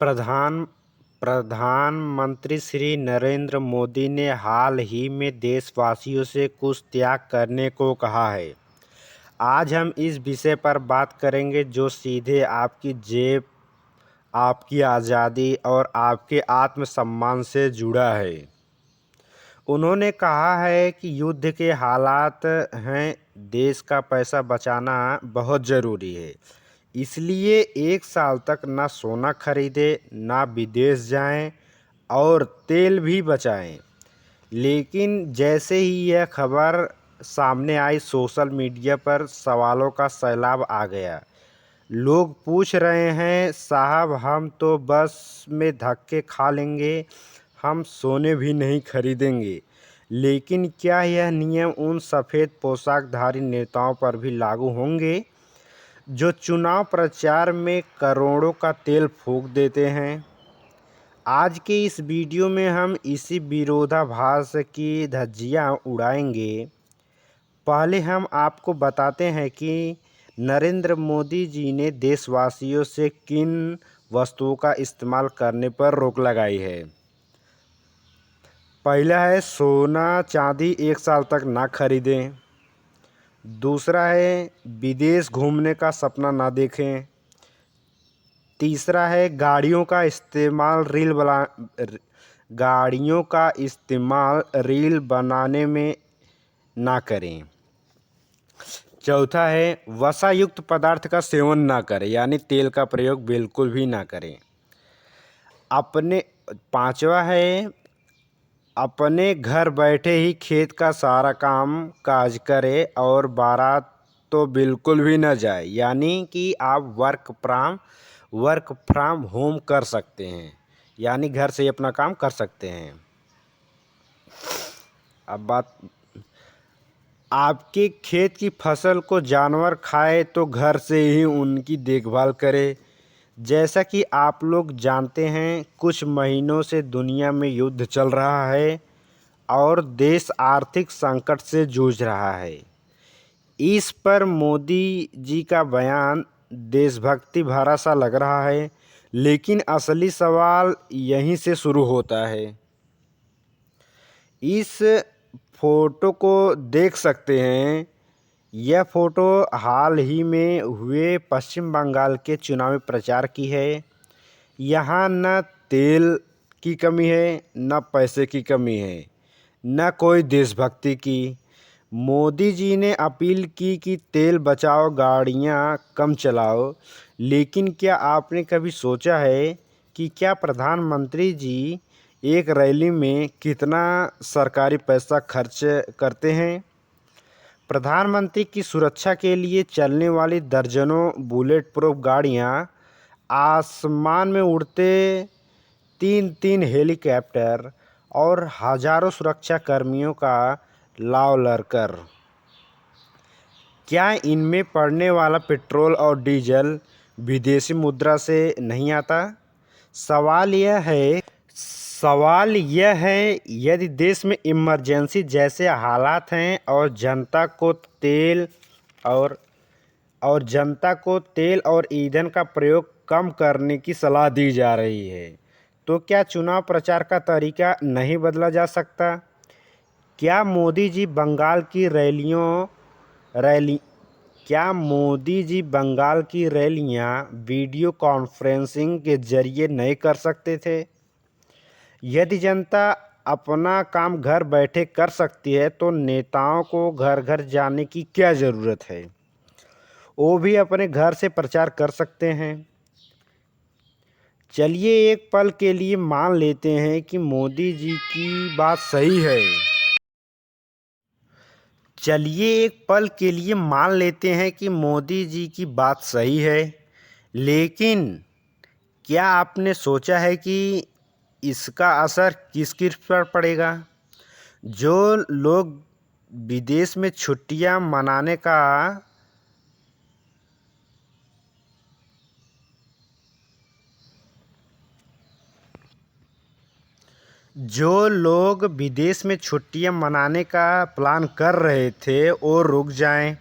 प्रधान प्रधानमंत्री श्री नरेंद्र मोदी ने हाल ही में देशवासियों से कुछ त्याग करने को कहा है। आज हम इस विषय पर बात करेंगे जो सीधे आपकी जेब, आपकी आज़ादी और आपके आत्मसम्मान से जुड़ा है। उन्होंने कहा है कि युद्ध के हालात हैं, देश का पैसा बचाना बहुत ज़रूरी है। इसलिए 1 साल तक ना सोना खरीदें, ना विदेश जाएं और तेल भी बचाएं। लेकिन जैसे ही यह खबर सामने आई, सोशल मीडिया पर सवालों का सैलाब आ गया। लोग पूछ रहे हैं, साहब हम तो बस में धक्के खा लेंगे, हम सोने भी नहीं खरीदेंगे। लेकिन क्या यह नियम उन सफ़ेद पोशाकधारी नेताओं पर भी लागू होंगे जो चुनाव प्रचार में करोड़ों का तेल फूंक देते हैं? आज के इस वीडियो में हम इसी विरोधाभास की धज्जियां उड़ाएंगे। पहले हम आपको बताते हैं कि नरेंद्र मोदी जी ने देशवासियों से किन वस्तुओं का इस्तेमाल करने पर रोक लगाई है। पहला है, सोना चांदी 1 साल तक ना खरीदें। दूसरा है, विदेश घूमने का सपना ना देखें। तीसरा है, गाड़ियों का इस्तेमाल बनाने में ना करें। चौथा है, वसायुक्त पदार्थ का सेवन ना करें, यानी तेल का प्रयोग बिल्कुल भी ना करें। पांचवा है, अपने घर बैठे ही खेत का सारा काम काज करें और बारात तो बिल्कुल भी न जाए, यानी कि आप वर्क फ्रॉम होम कर सकते हैं, यानी घर से ही अपना काम कर सकते हैं। अब बात, आपके खेत की फसल को जानवर खाए तो घर से ही उनकी देखभाल करें। जैसा कि आप लोग जानते हैं, कुछ महीनों से दुनिया में युद्ध चल रहा है और देश आर्थिक संकट से जूझ रहा है। इस पर मोदी जी का बयान देशभक्ति भरा सा लग रहा है, लेकिन असली सवाल यहीं से शुरू होता है। इस फोटो को देख सकते हैं। यह फोटो हाल ही में हुए पश्चिम बंगाल के चुनावी प्रचार की है। यहाँ न तेल की कमी है, न पैसे की कमी है, न कोई देशभक्ति की। मोदी जी ने अपील की कि तेल बचाओ, गाड़ियाँ कम चलाओ, लेकिन क्या आपने कभी सोचा है कि क्या प्रधानमंत्री जी एक रैली में कितना सरकारी पैसा खर्च करते हैं? प्रधानमंत्री की सुरक्षा के लिए चलने वाली दर्जनों बुलेट प्रूफ गाड़ियाँ, आसमान में उड़ते 3-3 हेलीकॉप्टर और हजारों सुरक्षा कर्मियों का लाव लश्कर, क्या इनमें पड़ने वाला पेट्रोल और डीजल विदेशी मुद्रा से नहीं आता? सवाल यह है, यदि देश में इमरजेंसी जैसे हालात हैं और जनता को तेल और ईंधन का प्रयोग कम करने की सलाह दी जा रही है, तो क्या चुनाव प्रचार का तरीका नहीं बदला जा सकता? क्या मोदी जी बंगाल की रैलियां वीडियो कॉन्फ्रेंसिंग के जरिए नहीं कर सकते थे? यदि जनता अपना काम घर बैठे कर सकती है, तो नेताओं को घर घर जाने की क्या ज़रूरत है? वो भी अपने घर से प्रचार कर सकते हैं। चलिए एक पल के लिए मान लेते हैं कि मोदी जी की बात सही है। लेकिन क्या आपने सोचा है कि इसका असर किस किस पर पड़ेगा? जो लोग विदेश में छुट्टियां मनाने का प्लान कर रहे थे वो रुक जाएं।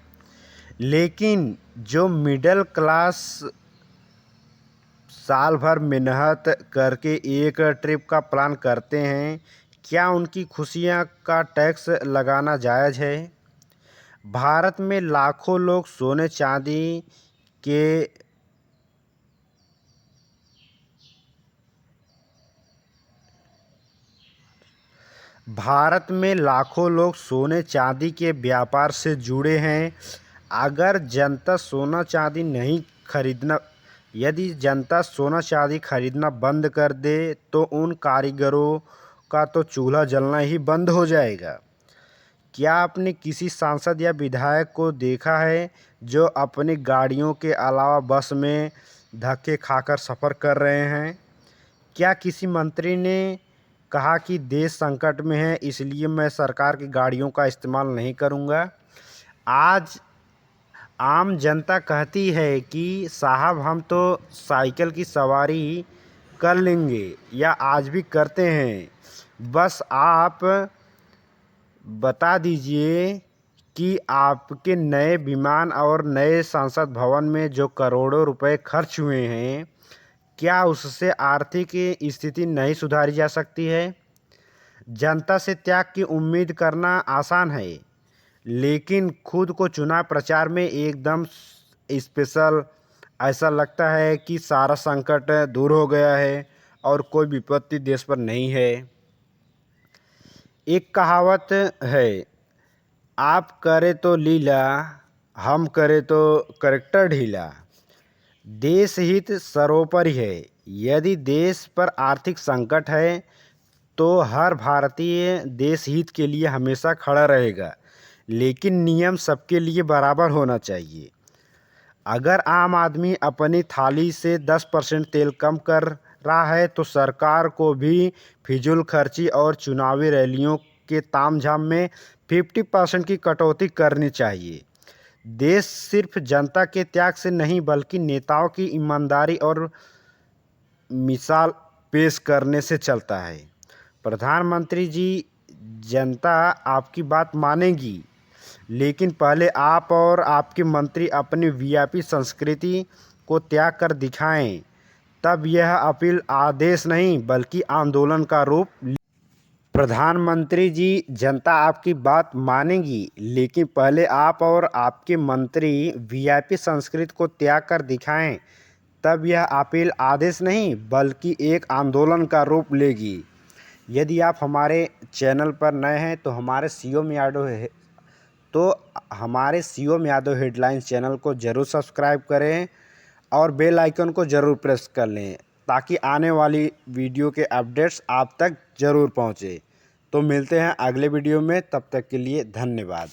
लेकिन जो मिडिल क्लास साल भर मेहनत करके एक ट्रिप का प्लान करते हैं, क्या उनकी खुशियाँ का टैक्स लगाना जायज़ है? भारत में लाखों लोग सोने चांदी के व्यापार से जुड़े हैं। अगर जनता सोना चांदी नहीं खरीदना यदि जनता सोना चांदी खरीदना बंद कर दे तो उन कारीगरों का तो चूल्हा जलना ही बंद हो जाएगा। क्या आपने किसी सांसद या विधायक को देखा है जो अपनी गाड़ियों के अलावा बस में धक्के खाकर सफ़र कर रहे हैं? क्या किसी मंत्री ने कहा कि देश संकट में है इसलिए मैं सरकार की गाड़ियों का इस्तेमाल नहीं करूंगा? आज आम जनता कहती है कि साहब हम तो साइकिल की सवारी कर लेंगे या आज भी करते हैं, बस आप बता दीजिए कि आपके नए विमान और नए संसद भवन में जो करोड़ों रुपए खर्च हुए हैं, क्या उससे आर्थिक स्थिति नहीं सुधारी जा सकती है? जनता से त्याग की उम्मीद करना आसान है, लेकिन खुद को चुनाव प्रचार में एकदम स्पेशल ऐसा लगता है कि सारा संकट दूर हो गया है और कोई विपत्ति देश पर नहीं है। एक कहावत है, आप करे तो लीला, हम करे तो करेक्टर ढीला। देश हित सर्वोपरि है। यदि देश पर आर्थिक संकट है तो हर भारतीय देश हित के लिए हमेशा खड़ा रहेगा, लेकिन नियम सबके लिए बराबर होना चाहिए। अगर आम आदमी अपनी थाली से 10% तेल कम कर रहा है तो सरकार को भी फिजूल खर्ची और चुनावी रैलियों के तामझाम में 50% की कटौती करनी चाहिए। देश सिर्फ जनता के त्याग से नहीं बल्कि नेताओं की ईमानदारी और मिसाल पेश करने से चलता है। प्रधानमंत्री जी, जनता आपकी बात मानेगी, लेकिन पहले आप और आपके मंत्री अपनी वीआईपी संस्कृति को त्याग कर दिखाएं, तब यह अपील आदेश नहीं बल्कि आंदोलन का रूप। प्रधानमंत्री जी, जनता आपकी बात मानेगी, लेकिन पहले आप और आपके मंत्री वीआईपी संस्कृति को त्याग कर दिखाएं, तब यह अपील आदेश नहीं बल्कि एक आंदोलन का रूप लेगी। यदि आप हमारे चैनल पर नए हैं तो हमारे सीओम यादव हेडलाइंस चैनल को ज़रूर सब्सक्राइब करें और बेल आइकन को ज़रूर प्रेस कर लें ताकि आने वाली वीडियो के अपडेट्स आप तक ज़रूर पहुँचे। तो मिलते हैं अगले वीडियो में, तब तक के लिए धन्यवाद।